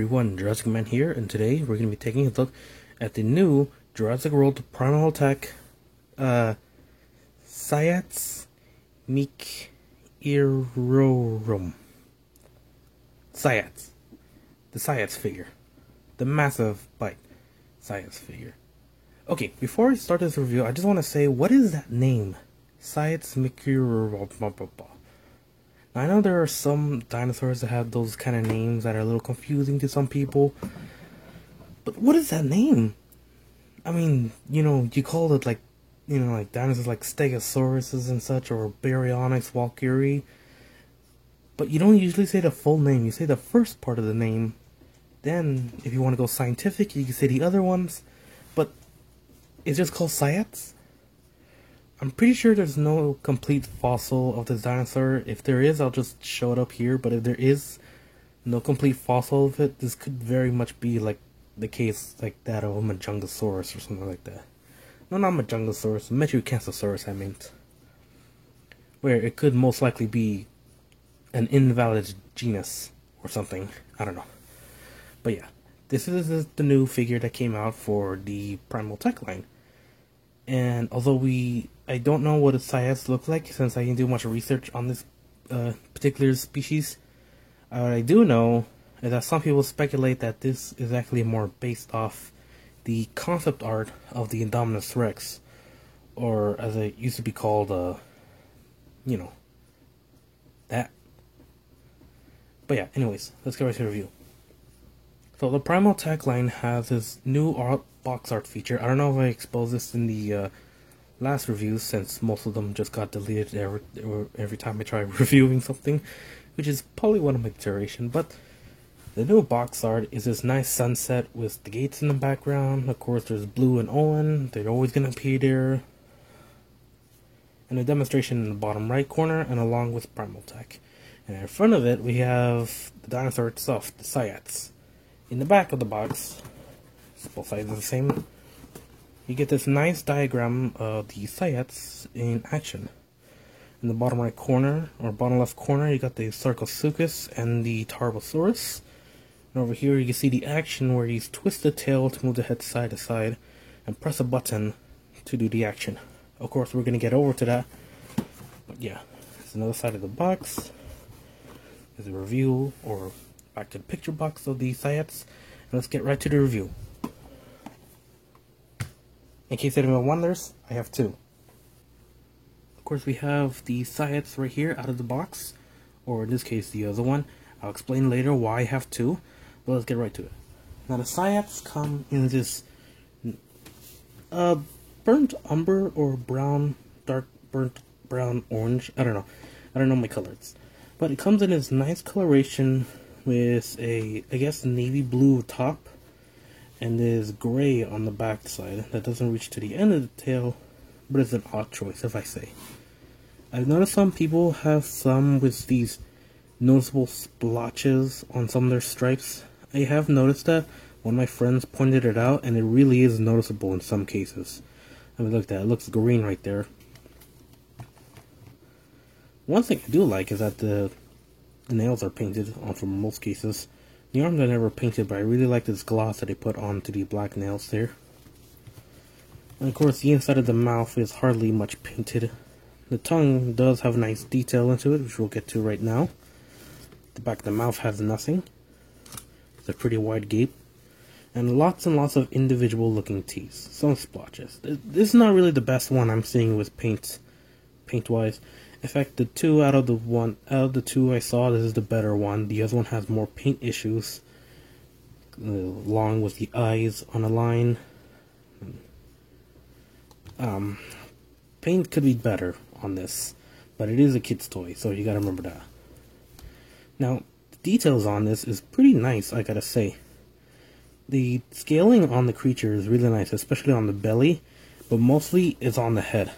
everyone, Jurassic Man here, and today we're going to be taking a look at the new Jurassic World Primal Attack Saiyax Mechirorrhum. Saiyax. The Saiyax figure. The massive bite Saiyax figure. Okay, before I start this review, I just want to say, what is that name? Saiyax Mechirorrhum. I know there are some dinosaurs that have those kind of names that are a little confusing to some people, but what is that name? I mean, you call it like dinosaurs like Stegosauruses and such, or Baryonyx Walkeri, but you don't usually say the full name. You say the first part of the name. Then, if you want to go scientific, you can say the other ones, but it's just called Saiyax. I'm pretty sure there's no complete fossil of this dinosaur. If there is, I'll just show it up here. But if there is no complete fossil of it, this could very much be like the case like that of a Majungasaurus or something like that. No, not Majungasaurus, Metriacanthosaurus I meant. Where it could most likely be an invalid genus or something. I don't know. But yeah, this is the new figure that came out for the Primal Tech line. And although I don't know what a Saiyax looks like, since I didn't do much research on this particular species. What I do know is that some people speculate that this is actually more based off the concept art of the Indominus Rex, or as it used to be called, that. But yeah, anyways, let's get right to the review. So the Primal Attack line has this new box art feature. I don't know if I exposed this in the last reviews, since most of them just got deleted every time I try reviewing something, which is probably one of my iteration. But the new box art is this nice sunset with the gates in the background. Of course, there's Blue and Owen. They're always going to appear there. And a demonstration in the bottom right corner, and along with Primal Attack. And in front of it, we have the dinosaur itself, the Saiyax. In the back of the box, both sides are the same, you get this nice diagram of the Saiyax in action. In the bottom right corner, or bottom left corner, you got the Sarcosuchus and the Tarbosaurus. And over here you can see the action where you twist the tail to move the head side to side, and press a button to do the action. Of course, we're going to get over to that. But yeah, there's another side of the box. There's a review, or back to the picture box of the Saiyax, and let's get right to the review. In case anyone wonders, I have two. Of course, we have the Saiyax right here out of the box, or in this case, the other one. I'll explain later why I have two, but let's get right to it. Now, the Saiyax come in this burnt umber or brown, dark burnt brown orange. I don't know my colors, but it comes in this nice coloration with a, I guess, navy blue top, and there's gray on the back side that doesn't reach to the end of the tail, but it's an odd choice, if I say. I've noticed some people have some with these noticeable splotches on some of their stripes. I have noticed that. One of my friends pointed it out, and it really is noticeable in some cases. I mean, look at that, it looks green right there. One thing I do like is that the nails are painted on for most cases. The arms are never painted, but I really like this gloss that they put onto the black nails there. And of course, the inside of the mouth is hardly much painted. The tongue does have a nice detail into it, which we'll get to right now. The back of the mouth has nothing. It's a pretty wide gape. And lots of individual looking teeth. Some splotches. This is not really the best one I'm seeing with paint-wise. In fact, the two out of the two I saw, this is the better one. The other one has more paint issues, along with the eyes on a line. Paint could be better on this, but it is a kid's toy, so you gotta remember that. Now, the details on this is pretty nice, I gotta say. The scaling on the creature is really nice, especially on the belly, but mostly it's on the head.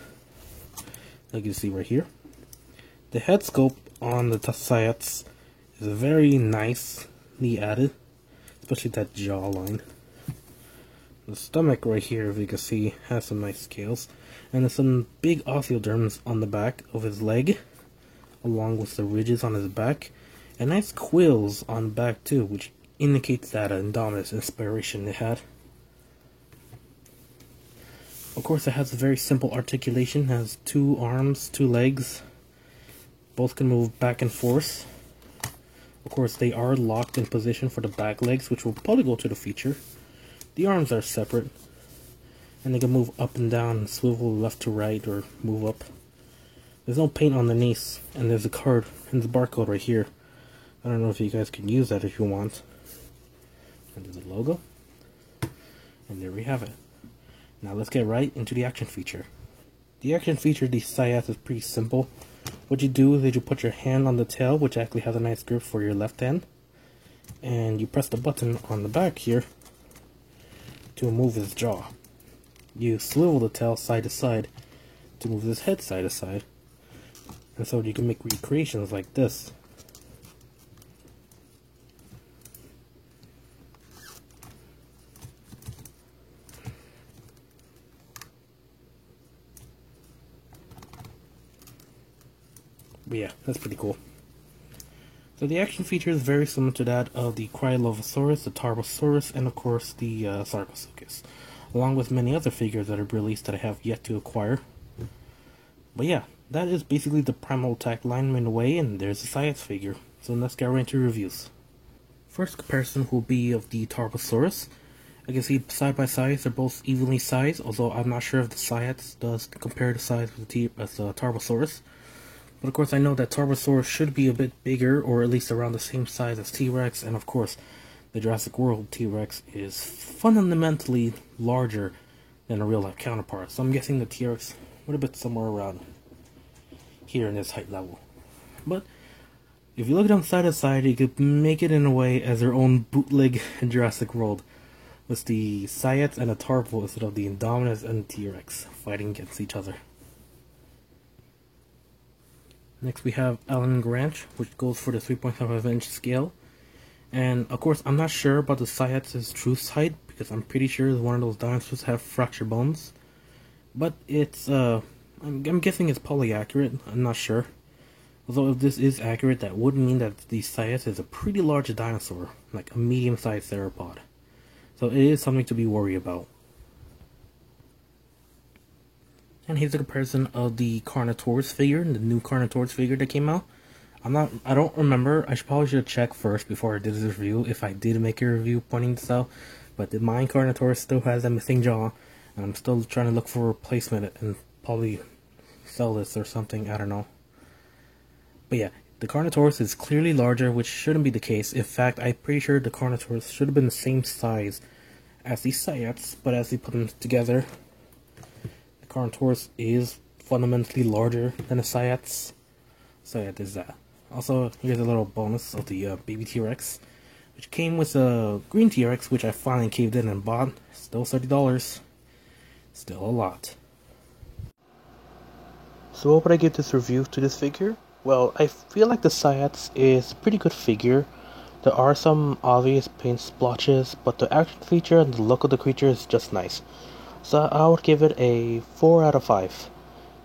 Like you see right here. The head sculpt on the Saiyax is very nicely added, especially that jawline. The stomach right here, if you can see, has some nice scales, and there's some big osteoderms on the back of his leg, along with the ridges on his back, and nice quills on the back too, which indicates that Indominus inspiration it had. Of course, it has a very simple articulation. It has 2 arms, 2 legs. Both can move back and forth. Of course, they are locked in position for the back legs, which will probably go to the feature. The arms are separate, and they can move up and down, and swivel left to right, or move up. There's no paint on the knees, and there's a card, and the barcode right here. I don't know if you guys can use that if you want. And there's a logo, and there we have it. Now let's get right into the action feature. The action feature of the Saiyath is pretty simple. What you do is you put your hand on the tail, which actually has a nice grip for your left hand, and you press the button on the back here to move his jaw. You swivel the tail side to side to move his head side to side, and so you can make recreations like this. But yeah, that's pretty cool. So the action feature is very similar to that of the Cryolophosaurus, the Tarbosaurus, and of course the Sarcosuchus, along with many other figures that are released that I have yet to acquire. But yeah, that is basically the Primal Attack line in a way, and there's the Saiyath figure. So let's get right into reviews. First comparison will be of the Tarbosaurus. I can see side by side they're both evenly sized, although I'm not sure if the Saiyath does compare the size with the Tarbosaurus. But of course I know that Tarbosaurus should be a bit bigger, or at least around the same size as T-Rex, and of course the Jurassic World T-Rex is fundamentally larger than a real life counterpart. So I'm guessing the T-Rex would have been somewhere around here in this height level. But if you look at them side to side, you could make it in a way as their own bootleg in Jurassic World, with the Saiyath and the Tarbo instead of the Indominus and the T-Rex fighting against each other. Next we have Allen Grange, which goes for the 3.5-inch scale. And of course I'm not sure about the Saiyath's true height, because I'm pretty sure one of those dinosaurs have fractured bones. But it's, I'm guessing it's probably accurate, I'm not sure. Although if this is accurate, that would mean that the Saiyath is a pretty large dinosaur, like a medium-sized theropod. So it is something to be worried about. And here's a comparison of the Carnotaurus figure, the new Carnotaurus figure that came out. I don't remember, I probably should check first before I did this review, if I did make a review pointing this out. But the mine Carnotaurus still has that missing jaw, and I'm still trying to look for a replacement and probably sell this or something, I don't know. But yeah, the Carnotaurus is clearly larger, which shouldn't be the case. In fact, I'm pretty sure the Carnotaurus should have been the same size as the Saiyaths, but as they put them together, the Carnotaurus is fundamentally larger than the Saiyaths. So yeah, there's that. Also, here's a little bonus of the baby T-Rex, which came with a green T-Rex, which I finally caved in and bought. Still $30. Still a lot. So what would I give this review to this figure? Well, I feel like the Saiyaths is a pretty good figure. There are some obvious paint splotches, but the action feature and the look of the creature is just nice. So I would give it a 4 out of 5.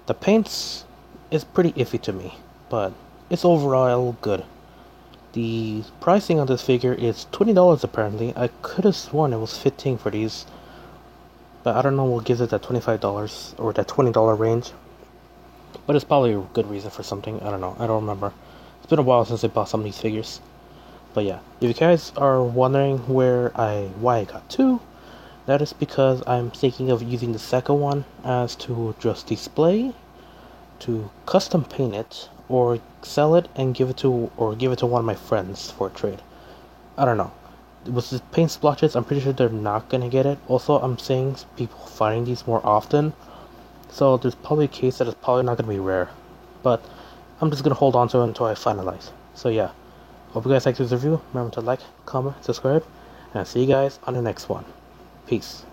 The paints is pretty iffy to me, but it's overall good. The pricing on this figure is $20 apparently. I could have sworn it was $15 for these, but I don't know what gives it that $25 or that $20 range. But it's probably a good reason for something. I don't know. I don't remember. It's been a while since I bought some of these figures. But yeah, if you guys are wondering why I got 2, that is because I'm thinking of using the second one as to just display, to custom paint it, or sell it and give it to one of my friends for a trade. I don't know. With the paint splotches, I'm pretty sure they're not gonna get it. Also, I'm seeing people finding these more often, so there's probably a case that it's probably not gonna be rare. But I'm just gonna hold on to it until I finalize. So yeah, hope you guys like this review. Remember to like, comment, subscribe, and I'll see you guys on the next one. Peace.